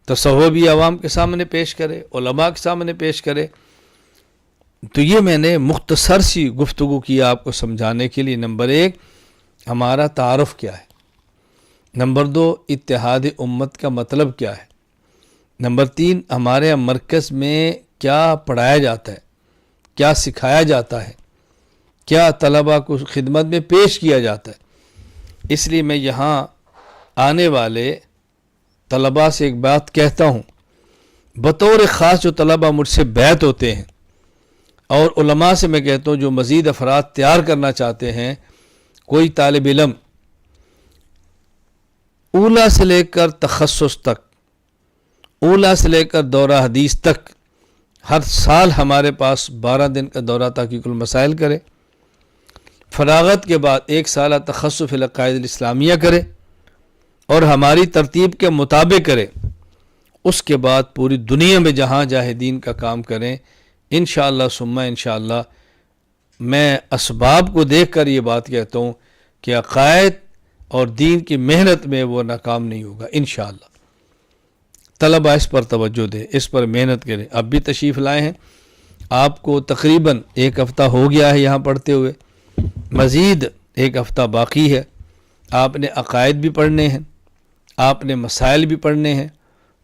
تصوف بھی عوام کے سامنے پیش کرے، علماء کے سامنے پیش کرے۔ تو یہ میں نے مختصر سی گفتگو کی آپ کو سمجھانے کے لیے۔ نمبر 1 ہمارا تعارف کیا ہے، نمبر 2 اتحاد امت کا مطلب کیا ہے، نمبر 3 ہمارے مرکز میں کیا پڑھایا جاتا ہے، کیا سکھایا جاتا ہے، کیا طلباء کو خدمت میں پیش کیا جاتا ہے، اس لیے میں یہاں آنے والے طلباء سے ایک بات کہتا ہوں، بطور خاص جو طلباء مجھ سے بیعت ہوتے ہیں، اور علماء سے میں کہتا ہوں جو مزید افراد تیار کرنا چاہتے ہیں، کوئی طالب علم اولیٰ سے لے کر تخصص تک، اولیٰ سے لے کر دورہ حدیث تک، ہر سال ہمارے پاس 12 دن کا دورہ تحقیق المسائل کرے، فراغت کے بعد 1 سالہ تخصص فی العقائد الاسلامیہ کرے اور ہماری ترتیب کے مطابق کرے، اس کے بعد پوری دنیا میں جہاں جاہدین کا کام کریں، انشاءاللہ ثم انشاءاللہ۔ میں اسباب کو دیکھ کر یہ بات کہتا ہوں کہ عقائد اور دین کی محنت میں وہ ناکام نہیں ہوگا انشاءاللہ۔ طلبہ اس پر توجہ دے، اس پر محنت کریں۔ اب بھی تشریف لائے ہیں، آپ کو تقریباً 1 ہفتہ ہو گیا ہے یہاں پڑھتے ہوئے، مزید 1 ہفتہ باقی ہے۔ آپ نے عقائد بھی پڑھنے ہیں، آپ نے مسائل بھی پڑھنے ہیں،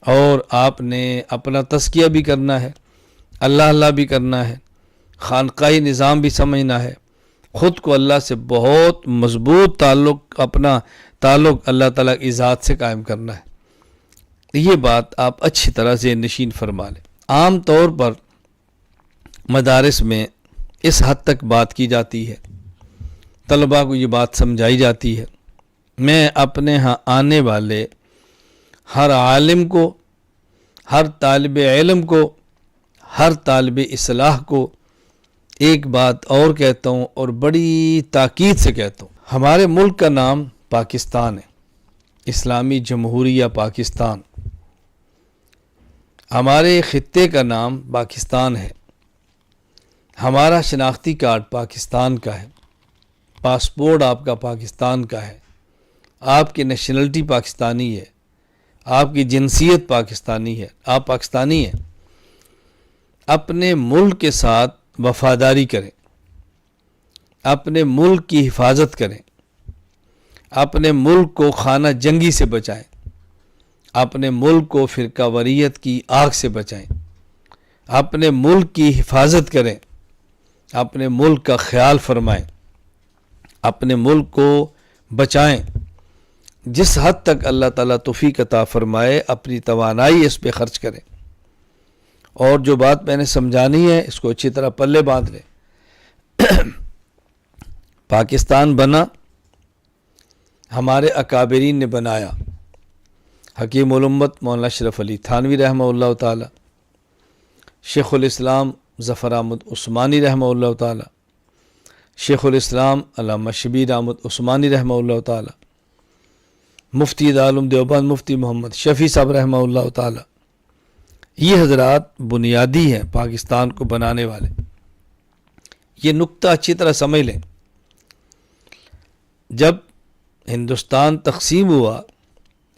اور آپ نے اپنا تزکیہ بھی کرنا ہے، اللہ اللہ بھی کرنا ہے، خانقاہی نظام بھی سمجھنا ہے، خود کو اللہ سے بہت مضبوط اپنا تعلق اللہ تعالیٰ کی ذات سے قائم کرنا ہے۔ یہ بات آپ اچھی طرح سے نشین فرما لیں۔ عام طور پر مدارس میں اس حد تک بات کی جاتی ہے، طلباء کو یہ بات سمجھائی جاتی ہے۔ میں اپنے ہاں آنے والے ہر عالم کو، ہر طالب علم کو، ہر طالب اصلاح کو ایک بات اور کہتا ہوں، اور بڑی تاکید سے کہتا ہوں۔ ہمارے ملک کا نام پاکستان ہے، اسلامی جمہوریہ پاکستان۔ ہمارے خطے کا نام پاکستان ہے، ہمارا شناختی کارڈ پاکستان کا ہے، پاسپورٹ آپ کا پاکستان کا ہے، آپ کی نیشنلٹی پاکستانی ہے، آپ کی جنسیت پاکستانی ہے، آپ پاکستانی ہیں۔ اپنے ملک کے ساتھ وفاداری کریں، اپنے ملک کی حفاظت کریں، اپنے ملک کو خانہ جنگی سے بچائیں، اپنے ملک کو فرقہ واریت کی آگ سے بچائیں، اپنے ملک کی حفاظت کریں، اپنے ملک کا خیال فرمائیں، اپنے ملک کو بچائیں۔ جس حد تک اللہ تعالیٰ توفیق عطا فرمائے اپنی توانائی اس پہ خرچ کریں، اور جو بات میں نے سمجھانی ہے اس کو اچھی طرح پلے باندھ لیں۔ پاکستان بنا ہمارے اکابرین نے بنایا، حکیم الامت مولانا اشرف علی تھانوی رحمہ اللہ تعالی، شیخ الاسلام ظفر احمد عثمانی رحمہ اللہ تعالی، شیخ الاسلام علامہ شبیر احمد عثمانی رحمہ اللہ تعالی، مفتی دارالعلوم دیوبند مفتی محمد شفیع صاحب رحمہ اللہ تعالی۔ یہ حضرات بنیادی ہیں پاکستان کو بنانے والے۔ یہ نقطہ اچھی طرح سمجھ لیں، جب ہندوستان تقسیم ہوا،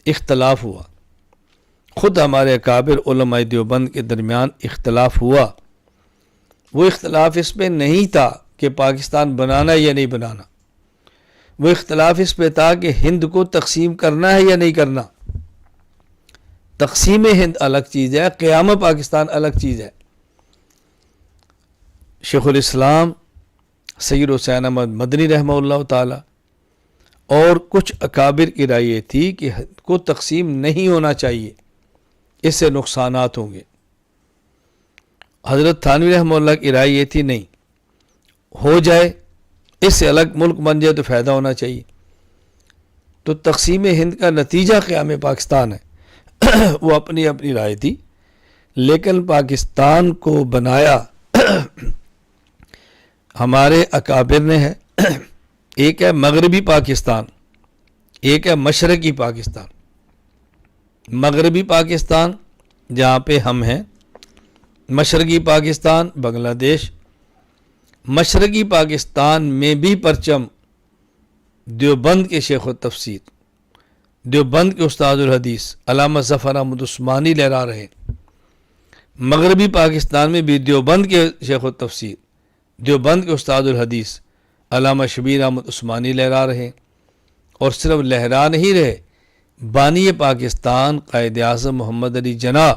اختلاف ہوا، خود ہمارے اکابر علماء دیوبند کے درمیان اختلاف ہوا، وہ اختلاف اس پہ نہیں تھا کہ پاکستان بنانا ہے یا نہیں بنانا، وہ اختلاف اس پہ تھا کہ ہند کو تقسیم کرنا ہے یا نہیں کرنا۔ تقسیم ہند الگ چیز ہے، قیام پاکستان الگ چیز ہے۔ شیخ الاسلام سید حسین احمد مدنی رحمہ اللہ تعالی اور کچھ اکابر کی رائے یہ تھی کہ ہند کو تقسیم نہیں ہونا چاہیے، اس سے نقصانات ہوں گے۔ حضرت تھانوی رحمہ اللہ کی رائے یہ تھی نہیں، ہو جائے، اس سے الگ ملک بن جائے تو فائدہ ہونا چاہیے۔ تو تقسیم ہند کا نتیجہ قیام پاکستان ہے۔ وہ اپنی اپنی رائے تھی، لیکن پاکستان کو بنایا ہمارے اکابر نے ہے۔ ایک ہے مغربی پاکستان، ایک ہے مشرقی پاکستان۔ مغربی پاکستان جہاں پہ ہم ہیں، مشرقی پاکستان بنگلہ دیش۔ مشرقی پاکستان میں بھی پرچم دیوبند کے شیخ التفسیر، دیوبند کے استاد الحدیث علامہ ظفر احمد عثمانی لہرا رہے۔ مغربی پاکستان میں بھی دیوبند کے شیخ التفسیر، دیوبند کے استاد الحدیث علامہ شبیر احمد عثمانی لہرا رہے، اور صرف لہرا نہیں رہے، بانی پاکستان قائد اعظم محمد علی جناح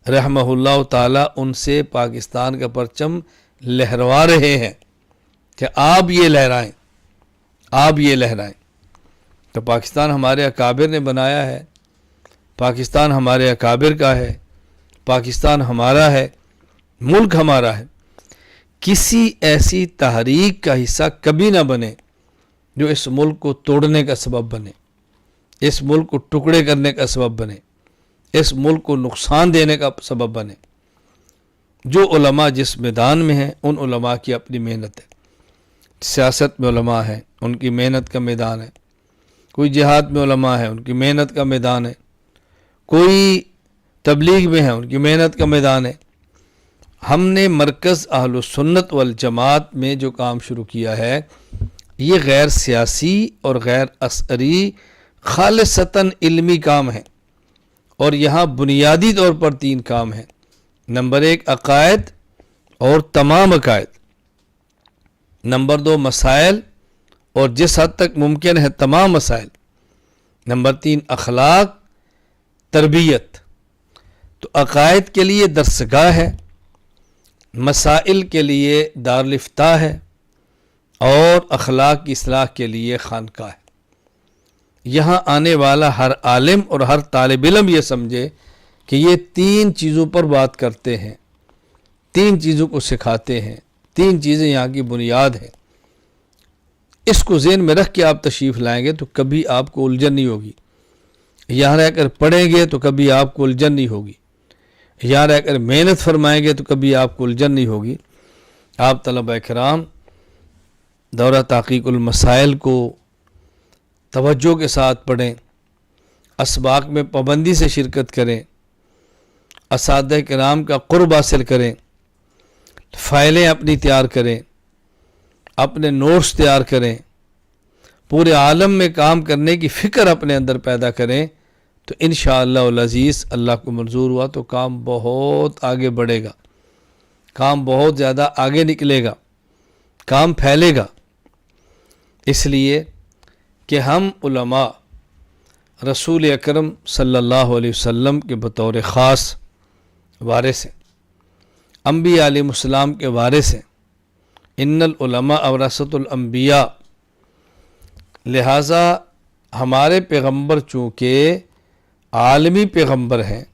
رحمہ اللہ تعالی ان سے پاکستان کا پرچم لہروا رہے ہیں کہ آپ یہ لہرائیں، آپ یہ لہرائیں۔ تو پاکستان ہمارے اکابر نے بنایا ہے، پاکستان ہمارے اکابر کا ہے، پاکستان ہمارا ہے، ملک ہمارا ہے۔ کسی ایسی تحریک کا حصہ کبھی نہ بنے جو اس ملک کو توڑنے کا سبب بنے، اس ملک کو ٹکڑے کرنے کا سبب بنے، اس ملک کو نقصان دینے کا سبب بنے۔ جو علماء جس میدان میں ہیں ان علماء کی اپنی محنت ہے، سیاست میں علماء ہیں ان کی محنت کا میدان ہے، کوئی جہاد میں علماء ہے ان کی محنت کا میدان ہے، کوئی تبلیغ میں ہے ان کی محنت کا میدان ہے۔ ہم نے مرکز اہل السنت والجماعت میں جو کام شروع کیا ہے یہ غیر سیاسی اور غیر عسکری خالصتاً علمی کام ہے، اور یہاں بنیادی طور پر 3 کام ہیں۔ نمبر 1 عقائد اور تمام عقائد، نمبر 2 مسائل اور جس حد تک ممکن ہے تمام مسائل، نمبر 3 اخلاق تربیت۔ تو عقائد کے لیے درسگاہ ہے، مسائل کے لیے دارالفتاح ہے، اور اخلاق کی اصلاح کے لیے خانقاہ ہے۔ یہاں آنے والا ہر عالم اور ہر طالب علم یہ سمجھے کہ یہ 3 چیزوں پر بات کرتے ہیں، 3 چیزوں کو سکھاتے ہیں، 3 چیزیں یہاں کی بنیاد ہیں۔ اس کو ذہن میں رکھ کے آپ تشریف لائیں گے تو کبھی آپ کو الجھن نہیں ہوگی، یہاں رہ کر پڑھیں گے تو کبھی آپ کو الجھن نہیں ہوگی، یہاں رہ کر محنت فرمائیں گے تو کبھی آپ کو الجھن نہیں ہوگی۔ آپ طلبہ کرام دورہ تحقیق المسائل کو توجہ کے ساتھ پڑھیں، اسباق میں پابندی سے شرکت کریں، اساتذہ کرام کا قرب حاصل کریں، فائلیں اپنی تیار کریں، اپنے نوٹس تیار کریں، پورے عالم میں کام کرنے کی فکر اپنے اندر پیدا کریں، تو انشاءاللہ العزیز اللہ کو منظور ہوا تو کام بہت آگے بڑھے گا، کام بہت زیادہ آگے نکلے گا، کام پھیلے گا۔ اس لیے کہ ہم علماء رسول اکرم صلی اللہ علیہ وسلم کے بطور خاص وارث ہیں، انبیاء علیہ السلام کے وارث ہیں، ان العلماء ورثۃ الانبیاء۔ لہٰذا ہمارے پیغمبر چونکہ عالمی پیغمبر ہیں،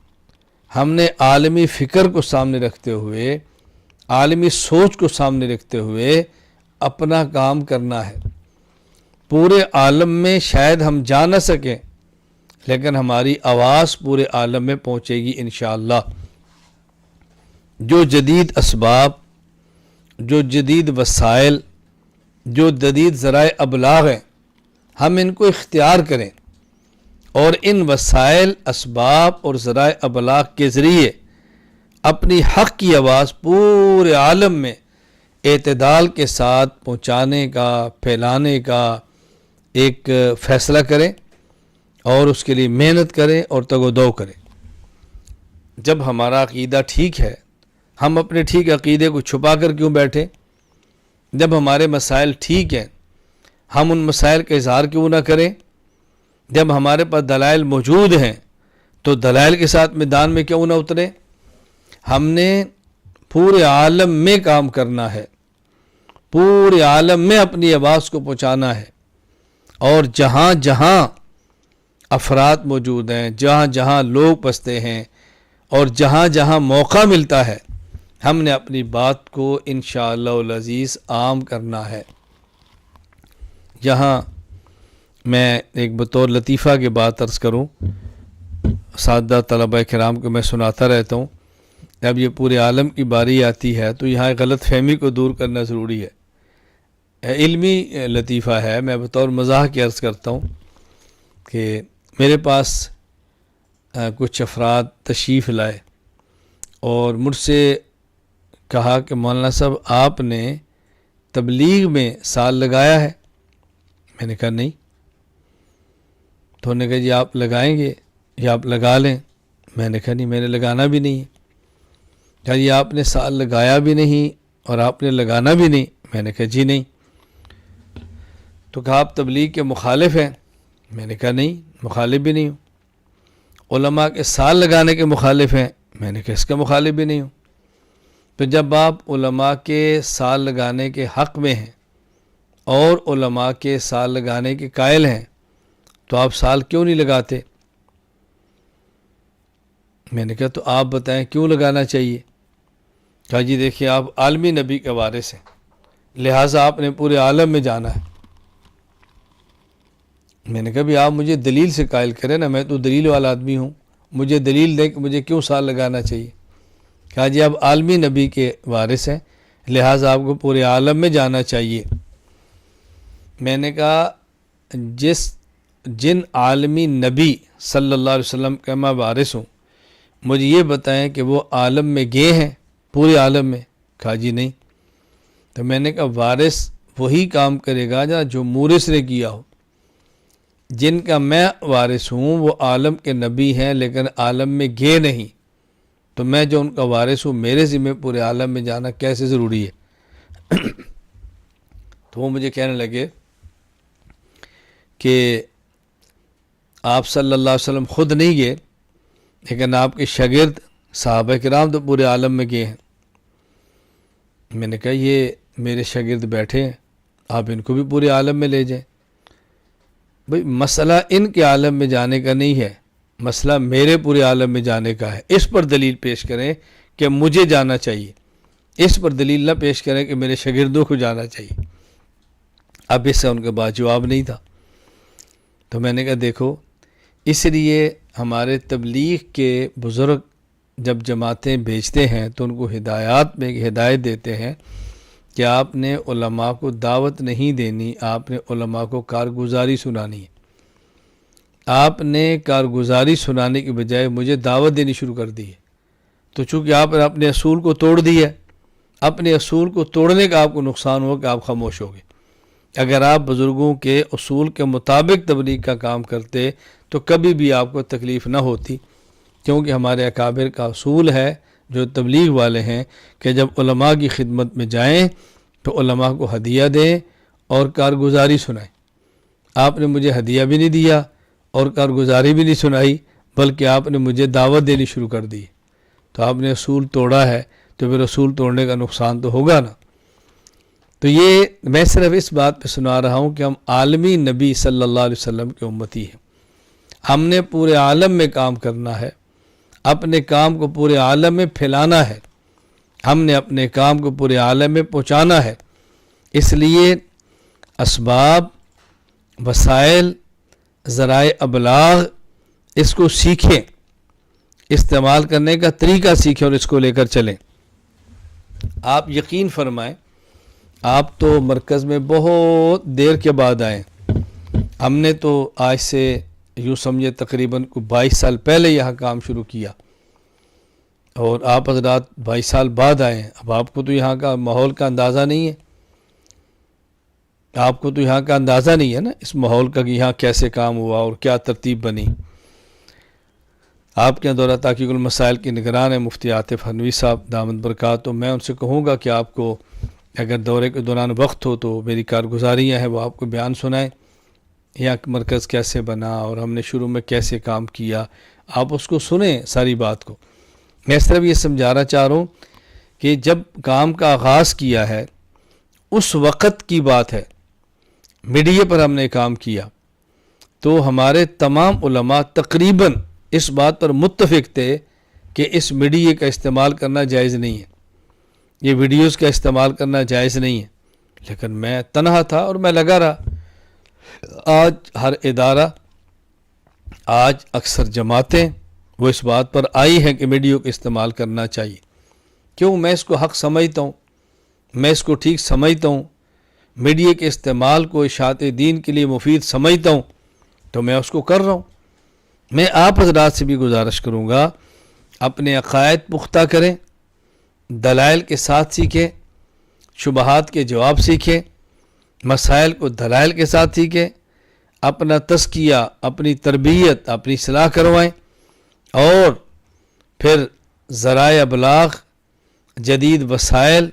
ہم نے عالمی فکر کو سامنے رکھتے ہوئے، عالمی سوچ کو سامنے رکھتے ہوئے اپنا کام کرنا ہے۔ پورے عالم میں شاید ہم جا نہ سکیں لیکن ہماری آواز پورے عالم میں پہنچے گی انشاءاللہ۔ جو جدید اسباب، جو جدید وسائل، جو جدید ذرائع ابلاغ ہیں ہم ان کو اختیار کریں، اور ان وسائل، اسباب اور ذرائع ابلاغ کے ذریعے اپنی حق کی آواز پورے عالم میں اعتدال کے ساتھ پہنچانے کا، پھیلانے کا ایک فیصلہ کریں، اور اس کے لیے محنت کریں اور تگ و دو کریں۔ جب ہمارا عقیدہ ٹھیک ہے، ہم اپنے ٹھیک عقیدے کو چھپا کر کیوں بیٹھیں؟ جب ہمارے مسائل ٹھیک ہیں، ہم ان مسائل کا اظہار کیوں نہ کریں؟ جب ہمارے پاس دلائل موجود ہیں تو دلائل کے ساتھ میدان میں کیوں نہ اتریں؟ ہم نے پورے عالم میں کام کرنا ہے، پورے عالم میں اپنی آواز کو پہنچانا ہے، اور جہاں جہاں افراد موجود ہیں، جہاں جہاں لوگ بستے ہیں، اور جہاں جہاں موقع ملتا ہے ہم نے اپنی بات کو انشاءاللہ العزیز عام کرنا ہے۔ یہاں میں ایک بطور لطیفہ کی بات عرض کروں، سادہ طلبہ کرام کو میں سناتا رہتا ہوں، جب یہ پورے عالم کی باری آتی ہے تو یہاں غلط فہمی کو دور کرنا ضروری ہے۔ علمی لطیفہ ہے، میں بطور مزاح کی عرض کرتا ہوں کہ میرے پاس کچھ افراد تشریف لائے اور مجھ سے کہا کہ مولانا صاحب آپ نے تبلیغ میں سال لگایا ہے؟ میں نے کہا نہیں۔ تو انہوں نے کہا جی آپ لگائیں گے یا آپ لگا لیں؟ میں نے کہا نہیں، میں نے لگانا بھی نہیں ہے۔ کہا جی آپ نے سال لگایا بھی نہیں اور آپ نے لگانا بھی نہیں؟ میں نے کہا جی نہیں۔ تو کہا آپ تبلیغ کے مخالف ہیں؟ میں نے کہا نہیں، مخالف بھی نہیں ہوں۔ علماء کے سال لگانے کے مخالف ہیں؟ میں نے کہا اس کا مخالف بھی نہیں ہوں۔ تو جب آپ علماء کے سال لگانے کے حق میں ہیں اور علماء کے سال لگانے کے قائل ہیں تو آپ سال کیوں نہیں لگاتے؟ میں نے کہا تو آپ بتائیں کیوں لگانا چاہیے؟ کہا جی دیکھیں آپ عالمی نبی کے وارث ہیں، لہٰذا آپ نے پورے عالم میں جانا ہے۔ میں نے کہا بھی آپ مجھے دلیل سے قائل کریں نا، میں تو دلیل والا آدمی ہوں، مجھے دلیل دیں کہ مجھے کیوں سال لگانا چاہیے۔ کہا جی آپ عالمی نبی کے وارث ہیں، لہٰذا آپ کو پورے عالم میں جانا چاہیے۔ میں نے کہا جن عالمی نبی صلی اللہ علیہ وسلم کا میں وارث ہوں، مجھے یہ بتائیں کہ وہ عالم میں گئے ہیں، پورے عالم میں؟ کہا جی نہیں۔ تو میں نے کہا وارث وہی کام کرے گا جو مورث نے کیا ہو۔ جن کا میں وارث ہوں وہ عالم کے نبی ہیں لیکن عالم میں گئے نہیں، تو میں جو ان کا وارث ہوں میرے ذمہ پورے عالم میں جانا کیسے ضروری ہے؟ تو وہ مجھے کہنے لگے کہ آپ صلی اللہ علیہ وسلم خود نہیں گئے لیکن آپ کے شاگرد صحابہ کرام تو پورے عالم میں گئے ہیں۔ میں نے کہا یہ میرے شاگرد بیٹھے ہیں، آپ ان کو بھی پورے عالم میں لے جائیں۔ بھئی مسئلہ ان کے عالم میں جانے کا نہیں ہے، مسئلہ میرے پورے عالم میں جانے کا ہے۔ اس پر دلیل پیش کریں کہ مجھے جانا چاہیے، اس پر دلیل نہ پیش کریں کہ میرے شاگردوں کو جانا چاہیے۔ اب اس سے ان کے پاس جواب نہیں تھا۔ تو میں نے کہا دیکھو، اس لیے ہمارے تبلیغ کے بزرگ جب جماعتیں بھیجتے ہیں تو ان کو ہدایت دیتے ہیں کہ آپ نے علماء کو دعوت نہیں دینی، آپ نے علماء کو کارگزاری سنانی ہے۔ آپ نے کارگزاری سنانے کی بجائے مجھے دعوت دینی شروع کر دی ہے، تو چونکہ آپ نے اپنے اصول کو توڑ دیا ہے، اپنے اصول کو توڑنے کا آپ کو نقصان ہوا کہ آپ خاموش ہو گئے۔ اگر آپ بزرگوں کے اصول کے مطابق تبلیغ کا کام کرتے تو کبھی بھی آپ کو تکلیف نہ ہوتی، کیونکہ ہمارے اکابر کا اصول ہے جو تبلیغ والے ہیں کہ جب علماء کی خدمت میں جائیں تو علماء کو ہدیہ دیں اور کارگزاری سنائیں۔ آپ نے مجھے ہدیہ بھی نہیں دیا اور کارگزاری بھی نہیں سنائی، بلکہ آپ نے مجھے دعوت دینی شروع کر دی۔ تو آپ نے اصول توڑا ہے تو پھر اصول توڑنے کا نقصان تو ہوگا نا۔ تو یہ میں صرف اس بات پہ سنا رہا ہوں کہ ہم عالمی نبی صلی اللہ علیہ وسلم کے امتی ہیں، ہم نے پورے عالم میں کام کرنا ہے، اپنے کام کو پورے عالم میں پھیلانا ہے، ہم نے اپنے کام کو پورے عالم میں پہنچانا ہے۔ اس لیے اسباب، وسائل، ذرائع ابلاغ اس کو سیکھیں، استعمال کرنے کا طریقہ سیکھیں اور اس کو لے کر چلیں۔ آپ یقین فرمائیں، آپ تو مرکز میں بہت دیر کے بعد آئے، ہم نے تو آج سے یوں سمجھے تقریباً 22 سال پہلے یہاں کام شروع کیا، اور آپ حضرات 22 سال بعد آئے ہیں۔ اب آپ کو تو یہاں کا ماحول کا اندازہ نہیں ہے، آپ کو تو یہاں کا اندازہ نہیں ہے نا اس ماحول کا کہ یہاں کیسے کام ہوا اور کیا ترتیب بنی۔ آپ کے یہاں دورہ تحقیق المسائل کی نگران ہے مفتی عاطف حنوی صاحب دامت برکات، تو میں ان سے کہوں گا کہ آپ کو اگر دورے کے دوران وقت ہو تو میری کارگزاریاں ہیں وہ آپ کو بیان سنائیں، یہاں مرکز کیسے بنا اور ہم نے شروع میں کیسے کام کیا، آپ اس کو سنیں ساری بات کو۔ میں اس طرح بھی یہ سمجھانا چاہ رہا ہوں کہ جب کام کا آغاز کیا ہے اس وقت کی بات ہے، میڈیا پر ہم نے کام کیا تو ہمارے تمام علماء تقریباً اس بات پر متفق تھے کہ اس میڈیا کا استعمال کرنا جائز نہیں ہے، یہ ویڈیوز کا استعمال کرنا جائز نہیں ہے، لیکن میں تنہا تھا اور میں لگا رہا۔ آج ہر ادارہ، آج اکثر جماعتیں وہ اس بات پر آئی ہیں کہ میڈیا کو استعمال کرنا چاہیے۔ کیوں؟ میں اس کو حق سمجھتا ہوں، میں اس کو ٹھیک سمجھتا ہوں، میڈیا کے استعمال کو اشاعت دین کے لیے مفید سمجھتا ہوں، تو میں اس کو کر رہا ہوں۔ میں آپ حضرات سے بھی گزارش کروں گا اپنے عقائد پختہ کریں، دلائل کے ساتھ سیکھیں، شبہات کے جواب سیکھیں، مسائل کو دلائل کے ساتھ سیکھیں، اپنا تزکیہ، اپنی تربیت، اپنی اصلاح کروائیں، اور پھر ذرائع ابلاغ، جدید وسائل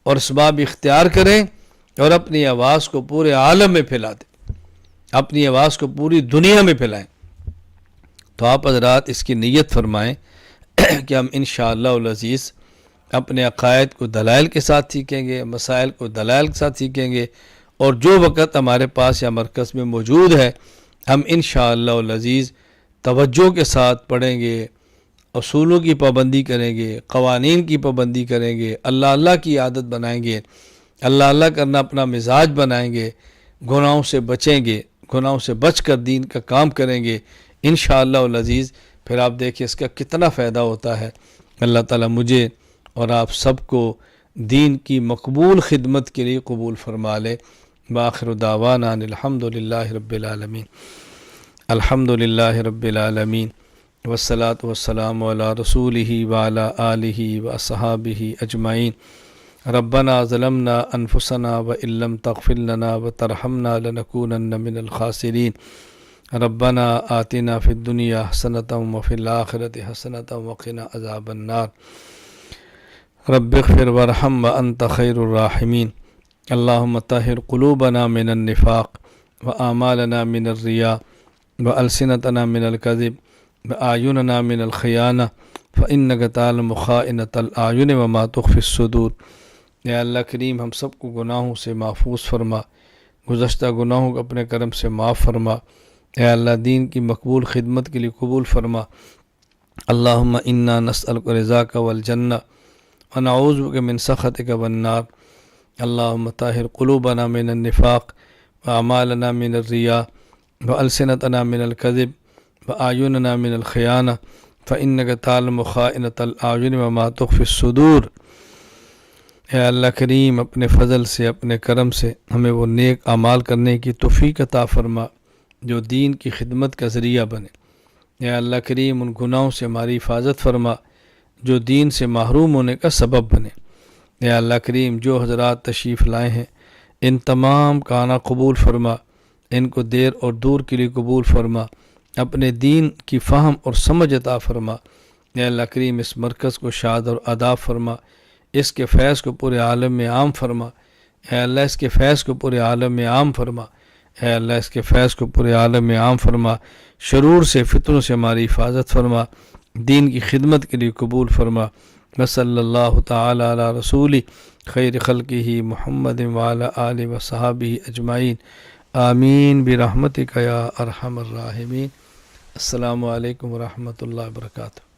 اور اسباب اختیار کریں اور اپنی آواز کو پورے عالم میں پھیلا دیں، اپنی آواز کو پوری دنیا میں پھیلائیں۔ تو آپ حضرات اس کی نیت فرمائیں کہ ہم انشاءاللہ العزیز اپنے عقائد کو دلائل کے ساتھ سیکھیں گے، مسائل کو دلائل کے ساتھ سیکھیں گے، اور جو وقت ہمارے پاس یا مرکز میں موجود ہے ہم انشاءاللہ العزیز توجہ کے ساتھ پڑھیں گے، اصولوں کی پابندی کریں گے، قوانین کی پابندی کریں گے، اللہ اللہ کی عادت بنائیں گے، اللہ اللہ کرنا اپنا مزاج بنائیں گے، گناہوں سے بچیں گے، گناہوں سے بچ کر دین کا کام کریں گے انشاءاللہ العزیز، پھر آپ دیکھیں اس کا کتنا فائدہ ہوتا ہے۔ اللہ تعالیٰ مجھے اور آپ سب کو دین کی مقبول خدمت کے لیے قبول فرما لے۔ بآخر دعوانا ان الحمد للہ رب العالمین۔ الحمد للہ رب العالمین والصلاة والسلام علی رسولہ وعلی آلہ واصحابہ اجمعین۔ ربنا ظلمنا انفسنا وان لم تغفر لنا وترحمنا لنکونن من الخاسرین۔ ربنا آتنا فی الدنیا حسنۃ وفی الآخرۃ حسنۃ وقنا عذاب النار۔ رب اغفر وارحم وانت خیر الراحمین۔ اللہم طہر قلوبنا من النفاق واعمالنا من الریا والسنتنا من الکذب واعیننا من الخیانہ فانک تعلم خائنۃ الاعین وما تخفی الصدور۔ اے اللہ کریم ہم سب کو گناہوں سے محفوظ فرما، گزشتہ گناہوں کو اپنے کرم سے معاف فرما۔ اے اللہ دین کی مقبول خدمت کے لیے قبول فرما۔ اللہم انا نسألک رضاک والجنہ ونعوذ بک من سخطک والنار۔ اللہم طہر قلوبنا من النفاق واعمالنا من الریا والسنتنا من الکذب واعیننا من الخیانہ فانک تعلم خائنۃ الاعین وما تخفی الصدور۔ اے اللہ کریم اپنے فضل سے، اپنے کرم سے ہمیں وہ نیک اعمال کرنے کی توفیق عطا فرما جو دین کی خدمت کا ذریعہ بنے۔ اے اللہ کریم ان گناہوں سے ہماری حفاظت فرما جو دین سے محروم ہونے کا سبب بنے۔ اے اللہ کریم جو حضرات تشریف لائے ہیں ان تمام کا آنا قبول فرما، ان کو دیر اور دور کے لیے قبول فرما، اپنے دین کی فہم اور سمجھ عطا فرما۔ اے اللہ کریم اس مرکز کو شاد اور آداب فرما، اس کے فیض کو پورے عالم میں عام فرما۔ اے اللہ اس کے فیض کو پورے عالم میں عام فرما۔ اے اللہ اس کے فیض کو پورے عالم میں عام فرما، شرور سے، فتنوں سے ہماری حفاظت فرما، دین کی خدمت کے لیے قبول فرما۔ وصلی اللہ تعالی علی رسول خیر خلقہ محمد وعلی آلہ وصحابہ اجمعین۔ آمین برحمتک یا ارحم الراحمین۔ السلام علیکم ورحمۃ اللہ وبرکاتہ۔